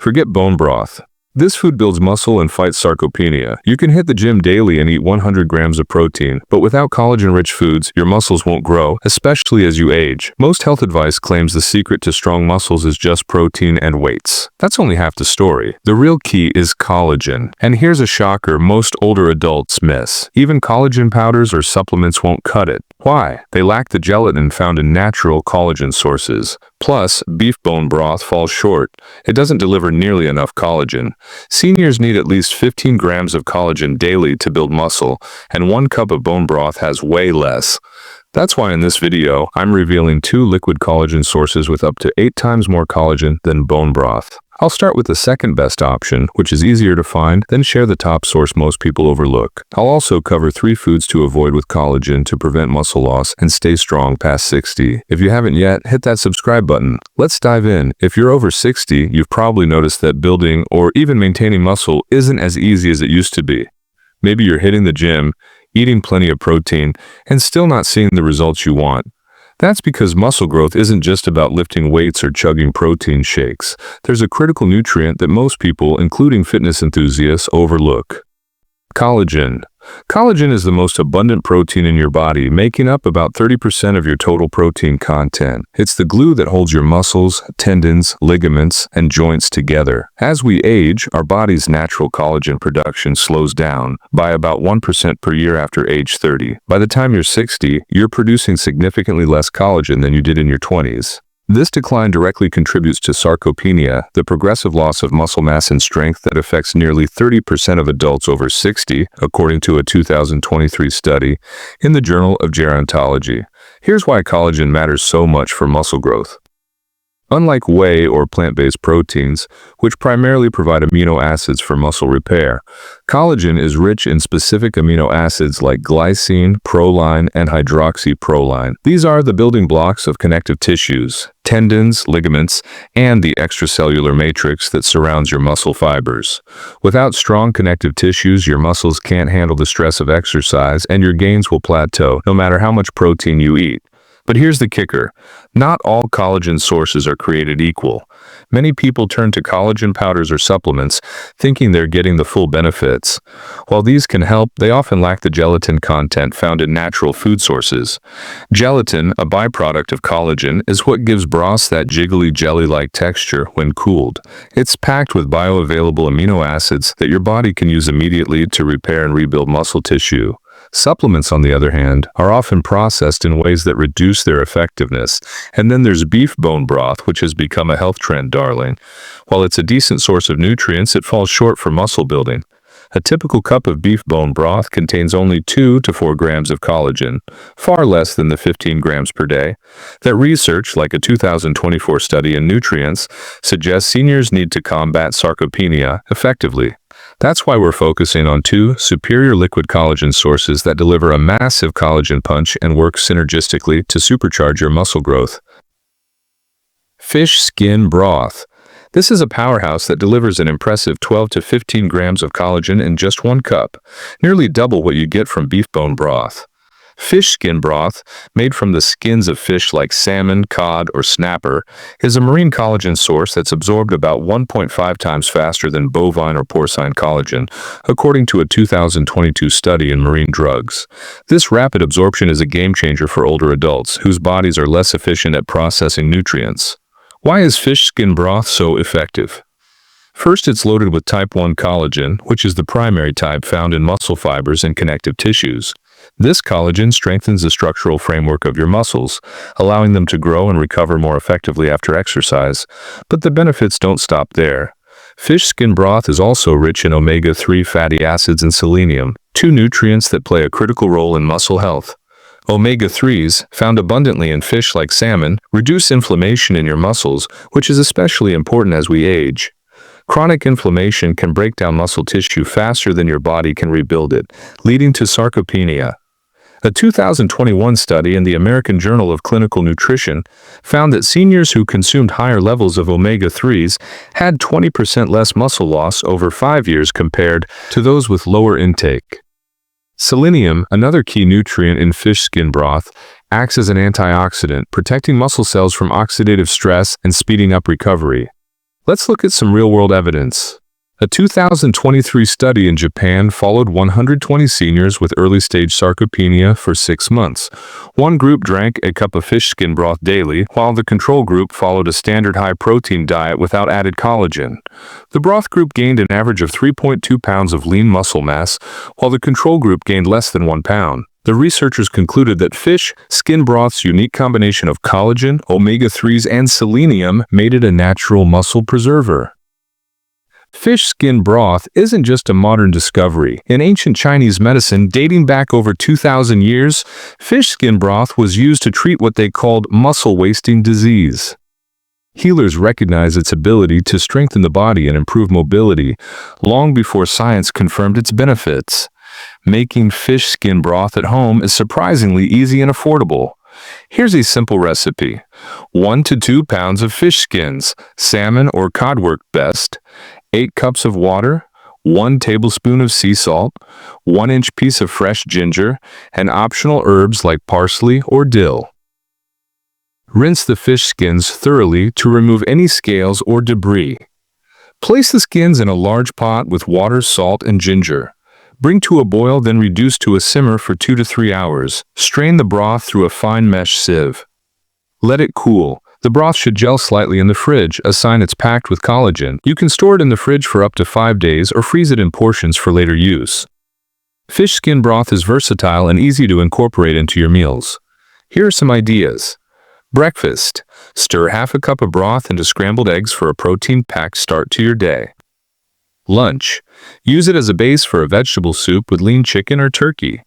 Forget bone broth. This food builds muscle and fights sarcopenia. You can hit the gym daily and eat 100 grams of protein, but without collagen-rich foods, your muscles won't grow, especially as you age. Most health advice claims the secret to strong muscles is just protein and weights. That's only half the story. The real key is collagen. And here's a shocker most older adults miss. Even collagen powders or supplements won't cut it. Why? They lack the gelatin found in natural collagen sources. Plus, beef bone broth falls short. It doesn't deliver nearly enough collagen. Seniors need at least 15 grams of collagen daily to build muscle, and 1 cup of bone broth has way less. That's why in this video, I'm revealing 2 liquid collagen sources with up to 8 times more collagen than bone broth. I'll start with the second best option, which is easier to find, then share the top source most people overlook. I'll also cover 3 foods to avoid with collagen to prevent muscle loss and stay strong past 60. If you haven't yet, hit that subscribe button. Let's dive in. If you're over 60, you've probably noticed that building or even maintaining muscle isn't as easy as it used to be. Maybe you're hitting the gym, eating plenty of protein, and still not seeing the results you want. That's because muscle growth isn't just about lifting weights or chugging protein shakes. There's a critical nutrient that most people, including fitness enthusiasts, overlook. Collagen. Collagen is the most abundant protein in your body, making up about 30% of your total protein content. It's the glue that holds your muscles, tendons, ligaments, and joints together. As we age, our body's natural collagen production slows down by about 1% per year after age 30. By the time you're 60, you're producing significantly less collagen than you did in your 20s. This decline directly contributes to sarcopenia, the progressive loss of muscle mass and strength that affects nearly 30% of adults over 60, according to a 2023 study in the Journal of Gerontology. Here's why collagen matters so much for muscle growth. Unlike whey or plant-based proteins, which primarily provide amino acids for muscle repair, collagen is rich in specific amino acids like glycine, proline, and hydroxyproline. These are the building blocks of connective tissues, tendons, ligaments, and the extracellular matrix that surrounds your muscle fibers. Without strong connective tissues, your muscles can't handle the stress of exercise, and your gains will plateau no matter how much protein you eat. But here's the kicker. Not all collagen sources are created equal. Many people turn to collagen powders or supplements, thinking they're getting the full benefits. While these can help, they often lack the gelatin content found in natural food sources. Gelatin, a byproduct of collagen, is what gives broths that jiggly jelly-like texture when cooled. It's packed with bioavailable amino acids that your body can use immediately to repair and rebuild muscle tissue. Supplements, on the other hand, are often processed in ways that reduce their effectiveness. And then there's beef bone broth, which has become a health trend darling. While it's a decent source of nutrients, it falls short for muscle building. A typical cup of beef bone broth contains only 2 to 4 grams of collagen, far less than the 15 grams per day. That research, like a 2024 study in Nutrients, suggests seniors need to combat sarcopenia effectively. That's why we're focusing on 2 superior liquid collagen sources that deliver a massive collagen punch and work synergistically to supercharge your muscle growth. Fish skin broth. This is a powerhouse that delivers an impressive 12 to 15 grams of collagen in just 1 cup, nearly double what you get from beef bone broth. Fish skin broth, made from the skins of fish like salmon, cod, or snapper, is a marine collagen source that's absorbed about 1.5 times faster than bovine or porcine collagen, according to a 2022 study in Marine Drugs. This rapid absorption is a game changer for older adults whose bodies are less efficient at processing nutrients. Why is fish skin broth so effective? First, it's loaded with type 1 collagen, which is the primary type found in muscle fibers and connective tissues. This collagen strengthens the structural framework of your muscles, allowing them to grow and recover more effectively after exercise. But the benefits don't stop there. Fish skin broth is also rich in omega-3 fatty acids and selenium, 2 nutrients that play a critical role in muscle health. Omega-3s, found abundantly in fish like salmon, reduce inflammation in your muscles, which is especially important as we age. Chronic inflammation can break down muscle tissue faster than your body can rebuild it, leading to sarcopenia. A 2021 study in the American Journal of Clinical Nutrition found that seniors who consumed higher levels of omega-3s had 20% less muscle loss over 5 years compared to those with lower intake. Selenium, another key nutrient in fish skin broth, acts as an antioxidant, protecting muscle cells from oxidative stress and speeding up recovery. Let's look at some real-world evidence. A 2023 study in Japan followed 120 seniors with early-stage sarcopenia for 6 months. One group drank a cup of fish skin broth daily, while the control group followed a standard high-protein diet without added collagen. The broth group gained an average of 3.2 pounds of lean muscle mass, while the control group gained less than 1 pound. The researchers concluded that fish skin broth's unique combination of collagen, omega-3s, and selenium made it a natural muscle preserver. Fish skin broth isn't just a modern discovery. In ancient Chinese medicine dating back over 2,000 years, fish skin broth was used to treat what they called muscle-wasting disease. Healers recognized its ability to strengthen the body and improve mobility long before science confirmed its benefits. Making fish skin broth at home is surprisingly easy and affordable. Here's a simple recipe. 1 to 2 pounds of fish skins, salmon or cod work best, 8 cups of water, 1 tablespoon of sea salt, 1-inch piece of fresh ginger, and optional herbs like parsley or dill. Rinse the fish skins thoroughly to remove any scales or debris. Place the skins in a large pot with water, salt, and ginger. Bring to a boil, then reduce to a simmer for 2 to 3 hours. Strain the broth through a fine mesh sieve. Let it cool. The broth should gel slightly in the fridge, a sign it's packed with collagen. You can store it in the fridge for up to 5 days or freeze it in portions for later use. Fish skin broth is versatile and easy to incorporate into your meals. Here are some ideas. Breakfast. Stir half a cup of broth into scrambled eggs for a protein-packed start to your day. Lunch. Use it as a base for a vegetable soup with lean chicken or turkey.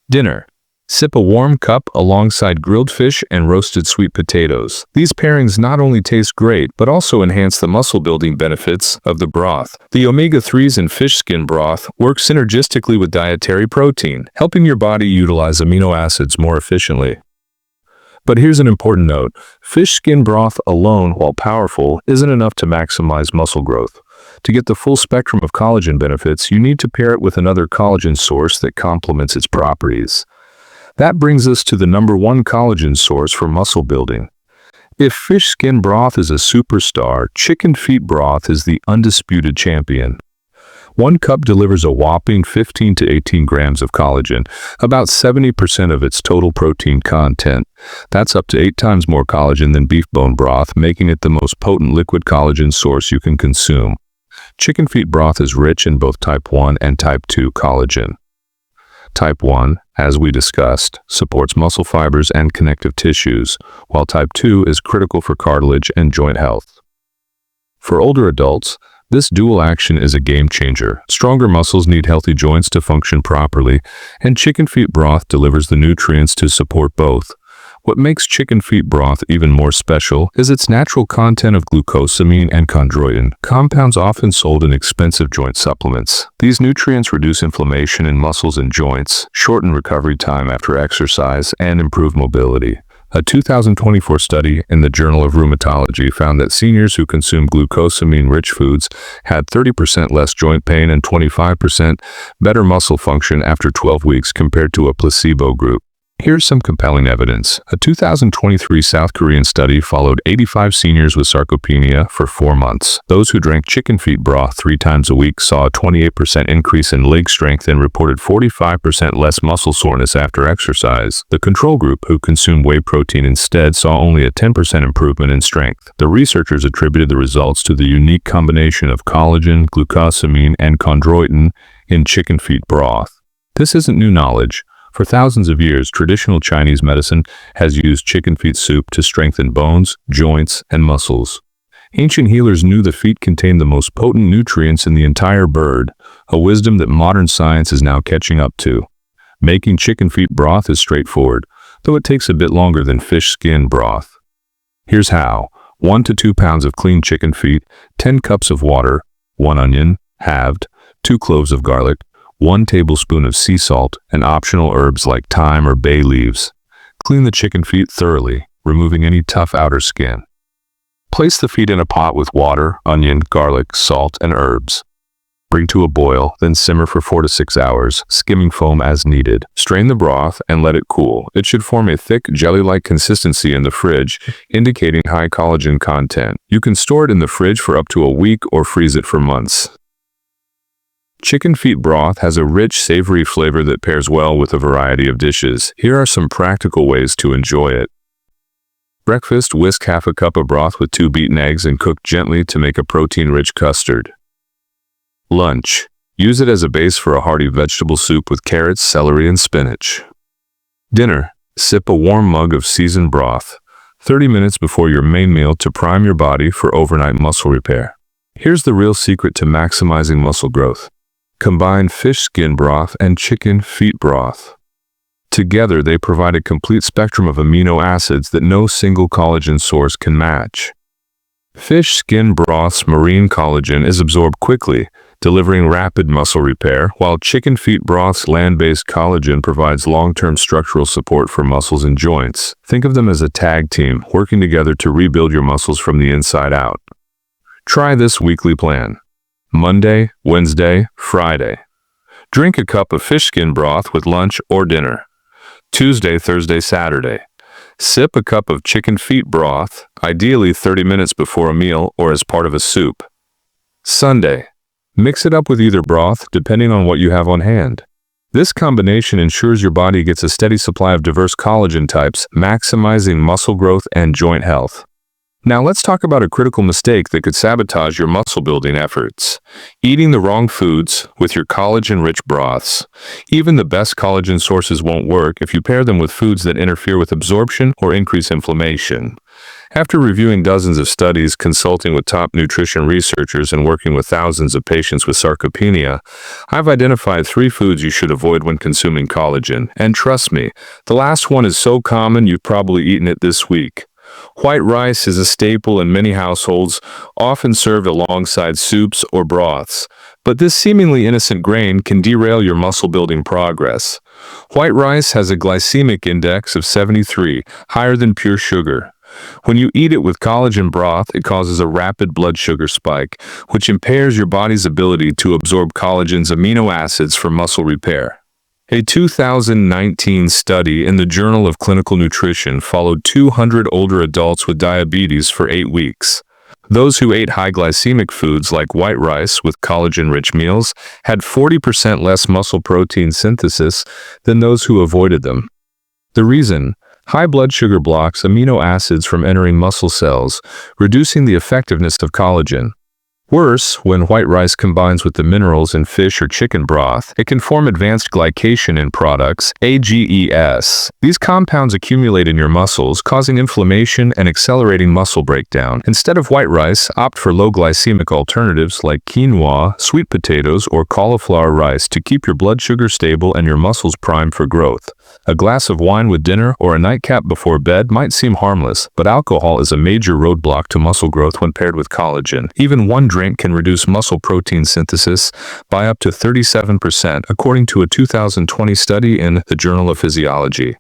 Dinner. Sip a warm cup alongside grilled fish and roasted sweet potatoes. These pairings not only taste great, but also enhance the muscle-building benefits of the broth. The omega-3s in fish skin broth work synergistically with dietary protein, helping your body utilize amino acids more efficiently. But here's an important note. Fish skin broth alone, while powerful, isn't enough to maximize muscle growth. To get the full spectrum of collagen benefits, you need to pair it with another collagen source that complements its properties. That brings us to the #1 collagen source for muscle building. If fish skin broth is a superstar, chicken feet broth is the undisputed champion. 1 cup delivers a whopping 15 to 18 grams of collagen, about 70% of its total protein content. That's up to 8 times more collagen than beef bone broth, making it the most potent liquid collagen source you can consume. Chicken feet broth is rich in both type 1 and type 2 collagen. Type 1, as we discussed, supports muscle fibers and connective tissues, while type 2 is critical for cartilage and joint health. For older adults, this dual action is a game changer. Stronger muscles need healthy joints to function properly, and chicken feet broth delivers the nutrients to support both. What makes chicken feet broth even more special is its natural content of glucosamine and chondroitin, compounds often sold in expensive joint supplements. These nutrients reduce inflammation in muscles and joints, shorten recovery time after exercise, and improve mobility. A 2024 study in the Journal of Rheumatology found that seniors who consumed glucosamine-rich foods had 30% less joint pain and 25% better muscle function after 12 weeks compared to a placebo group. Here's some compelling evidence. A 2023 South Korean study followed 85 seniors with sarcopenia for 4 months. Those who drank chicken feet broth 3 times a week saw a 28% increase in leg strength and reported 45% less muscle soreness after exercise. The control group, who consumed whey protein instead, saw only a 10% improvement in strength. The researchers attributed the results to the unique combination of collagen, glucosamine, and chondroitin in chicken feet broth. This isn't new knowledge. For thousands of years, traditional Chinese medicine has used chicken feet soup to strengthen bones, joints, and muscles. Ancient healers knew the feet contained the most potent nutrients in the entire bird, a wisdom that modern science is now catching up to. Making chicken feet broth is straightforward, though it takes a bit longer than fish skin broth. Here's how. 1 to 2 pounds of clean chicken feet, 10 cups of water, 1 onion, halved, 2 cloves of garlic, 1 tablespoon of sea salt, and optional herbs like thyme or bay leaves. Clean the chicken feet thoroughly, removing any tough outer skin. Place the feet in a pot with water, onion, garlic, salt, and herbs. Bring to a boil, then simmer for 4 to 6 hours, skimming foam as needed. Strain the broth and let it cool. It should form a thick, jelly-like consistency in the fridge, indicating high collagen content. You can store it in the fridge for up to a week or freeze it for months. Chicken feet broth has a rich, savory flavor that pairs well with a variety of dishes. Here are some practical ways to enjoy it. Breakfast: whisk half a cup of broth with 2 beaten eggs and cook gently to make a protein-rich custard. Lunch: use it as a base for a hearty vegetable soup with carrots, celery, and spinach. Dinner: sip a warm mug of seasoned broth 30 minutes before your main meal to prime your body for overnight muscle repair. Here's the real secret to maximizing muscle growth. Combine fish skin broth and chicken feet broth. Together, they provide a complete spectrum of amino acids that no single collagen source can match. Fish skin broth's marine collagen is absorbed quickly, delivering rapid muscle repair, while chicken feet broth's land-based collagen provides long-term structural support for muscles and joints. Think of them as a tag team, working together to rebuild your muscles from the inside out. Try this weekly plan. Monday, Wednesday, Friday. Drink a cup of fish skin broth with lunch or dinner. Tuesday, Thursday, Saturday. Sip a cup of chicken feet broth, ideally 30 minutes before a meal or as part of a soup. Sunday. Mix it up with either broth, depending on what you have on hand. This combination ensures your body gets a steady supply of diverse collagen types, maximizing muscle growth and joint health. Now let's talk about a critical mistake that could sabotage your muscle building efforts. Eating the wrong foods with your collagen-rich broths. Even the best collagen sources won't work if you pair them with foods that interfere with absorption or increase inflammation. After reviewing dozens of studies, consulting with top nutrition researchers, and working with thousands of patients with sarcopenia, I've identified 3 foods you should avoid when consuming collagen. And trust me, the last one is so common you've probably eaten it this week. White rice is a staple in many households, often served alongside soups or broths. But this seemingly innocent grain can derail your muscle-building progress. White rice has a glycemic index of 73, higher than pure sugar. When you eat it with collagen broth, it causes a rapid blood sugar spike, which impairs your body's ability to absorb collagen's amino acids for muscle repair. A 2019 study in the Journal of Clinical Nutrition followed 200 older adults with diabetes for 8 weeks. Those who ate high glycemic foods like white rice with collagen-rich meals had 40% less muscle protein synthesis than those who avoided them. The reason? High blood sugar blocks amino acids from entering muscle cells, reducing the effectiveness of collagen. Worse, when white rice combines with the minerals in fish or chicken broth, it can form advanced glycation end products, AGEs. These compounds accumulate in your muscles, causing inflammation and accelerating muscle breakdown. Instead of white rice, opt for low glycemic alternatives like quinoa, sweet potatoes, or cauliflower rice to keep your blood sugar stable and your muscles primed for growth. A glass of wine with dinner or a nightcap before bed might seem harmless, but alcohol is a major roadblock to muscle growth when paired with collagen. Even one drink can reduce muscle protein synthesis by up to 37%, according to a 2020 study in the Journal of Physiology.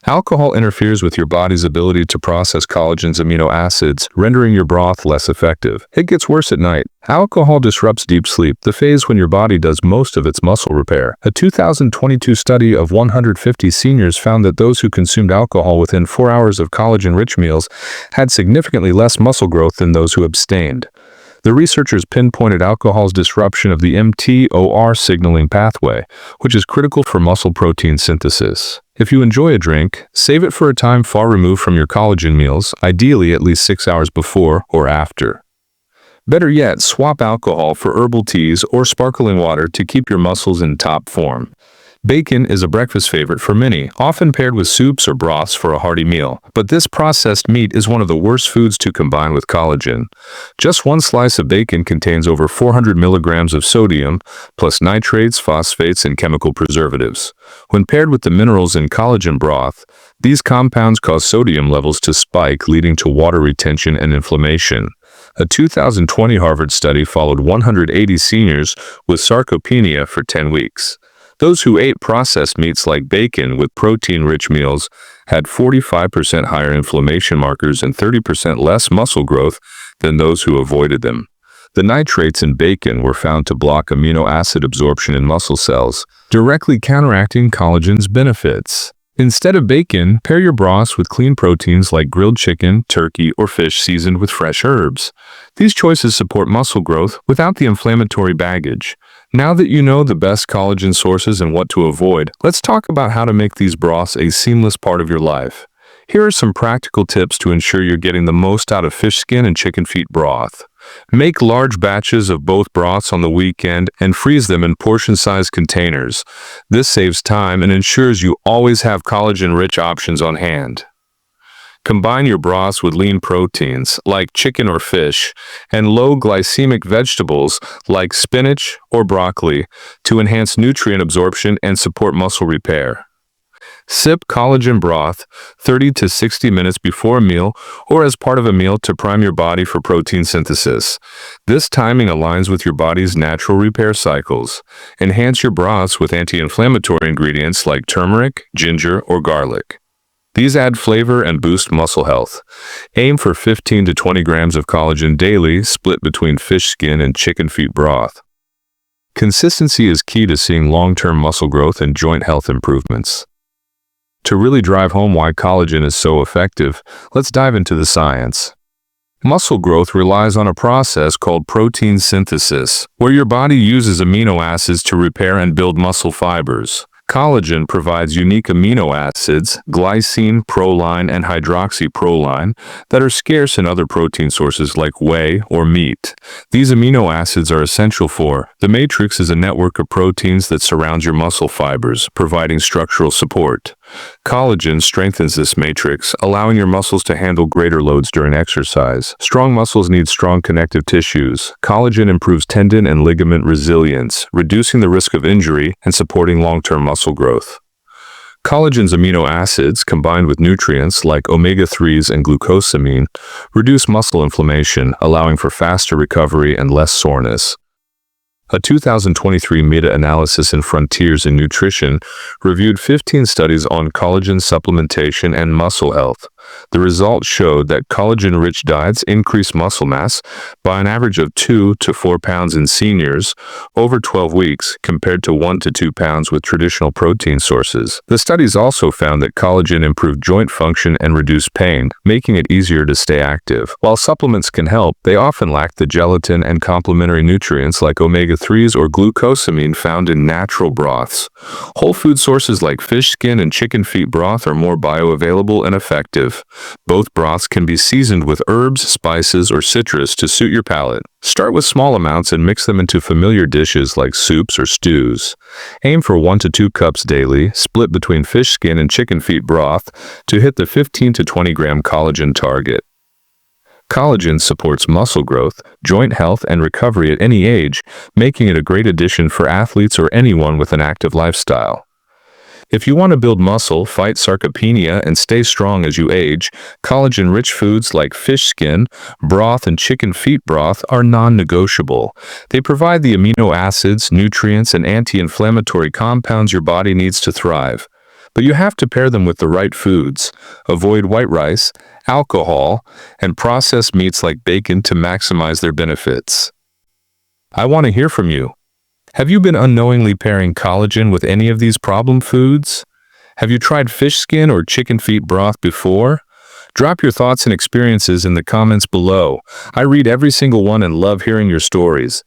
Alcohol interferes with your body's ability to process collagen's amino acids, rendering your broth less effective. It gets worse at night. Alcohol disrupts deep sleep, the phase when your body does most of its muscle repair. A 2022 study of 150 seniors found that those who consumed alcohol within 4 hours of collagen-rich meals had significantly less muscle growth than those who abstained. The researchers pinpointed alcohol's disruption of the mTOR signaling pathway, which is critical for muscle protein synthesis. If you enjoy a drink, save it for a time far removed from your collagen meals, ideally at least 6 hours before or after. Better yet, swap alcohol for herbal teas or sparkling water to keep your muscles in top form. Bacon is a breakfast favorite for many, often paired with soups or broths for a hearty meal. But this processed meat is one of the worst foods to combine with collagen. Just one slice of bacon contains over 400 milligrams of sodium, plus nitrates, phosphates, and chemical preservatives. When paired with the minerals in collagen broth, these compounds cause sodium levels to spike, leading to water retention and inflammation. A 2020 Harvard study followed 180 seniors with sarcopenia for 10 weeks. Those who ate processed meats like bacon with protein-rich meals had 45% higher inflammation markers and 30% less muscle growth than those who avoided them. The nitrates in bacon were found to block amino acid absorption in muscle cells, directly counteracting collagen's benefits. Instead of bacon, pair your broths with clean proteins like grilled chicken, turkey, or fish seasoned with fresh herbs. These choices support muscle growth without the inflammatory baggage. Now that you know the best collagen sources and what to avoid, let's talk about how to make these broths a seamless part of your life. Here are some practical tips to ensure you're getting the most out of fish skin and chicken feet broth. Make large batches of both broths on the weekend and freeze them in portion-sized containers. This saves time and ensures you always have collagen-rich options on hand. Combine your broths with lean proteins, like chicken or fish, and low-glycemic vegetables, like spinach or broccoli, to enhance nutrient absorption and support muscle repair. Sip collagen broth 30 to 60 minutes before a meal or as part of a meal to prime your body for protein synthesis. This timing aligns with your body's natural repair cycles. Enhance your broths with anti-inflammatory ingredients like turmeric, ginger, or garlic. These add flavor and boost muscle health. Aim for 15 to 20 grams of collagen daily, split between fish skin and chicken feet broth. Consistency is key to seeing long-term muscle growth and joint health improvements. To really drive home why collagen is so effective, let's dive into the science. Muscle growth relies on a process called protein synthesis, where your body uses amino acids to repair and build muscle fibers. Collagen provides unique amino acids, glycine, proline, and hydroxyproline, that are scarce in other protein sources like whey or meat. These amino acids are essential for the matrix is a network of proteins that surrounds your muscle fibers, providing structural support. Collagen strengthens this matrix, allowing your muscles to handle greater loads during exercise. Strong muscles need strong connective tissues. Collagen improves tendon and ligament resilience, reducing the risk of injury and supporting long-term muscle growth. Collagen's amino acids, combined with nutrients like omega-3s and glucosamine, reduce muscle inflammation, allowing for faster recovery and less soreness. A 2023 meta-analysis in Frontiers in Nutrition reviewed 15 studies on collagen supplementation and muscle health. The results showed that collagen-rich diets increase muscle mass by an average of 2 to 4 pounds in seniors over 12 weeks compared to 1 to 2 pounds with traditional protein sources. The studies also found that collagen improved joint function and reduced pain, making it easier to stay active. While supplements can help, they often lack the gelatin and complementary nutrients like omega-3s or glucosamine found in natural broths. Whole food sources like fish skin and chicken feet broth are more bioavailable and effective. Both broths can be seasoned with herbs, spices, or citrus to suit your palate. Start with small amounts and mix them into familiar dishes like soups or stews. Aim for 1 to 2 cups daily, split between fish skin and chicken feet broth to hit the 15 to 20 gram collagen target. Collagen supports muscle growth, joint health, and recovery at any age, making it a great addition for athletes or anyone with an active lifestyle. If you want to build muscle, fight sarcopenia, and stay strong as you age, collagen-rich foods like fish skin, broth, and chicken feet broth are non-negotiable. They provide the amino acids, nutrients, and anti-inflammatory compounds your body needs to thrive. But you have to pair them with the right foods. Avoid white rice, alcohol, and processed meats like bacon to maximize their benefits. I want to hear from you. Have you been unknowingly pairing collagen with any of these problem foods? Have you tried fish skin or chicken feet broth before? Drop your thoughts and experiences in the comments below. I read every single one and love hearing your stories.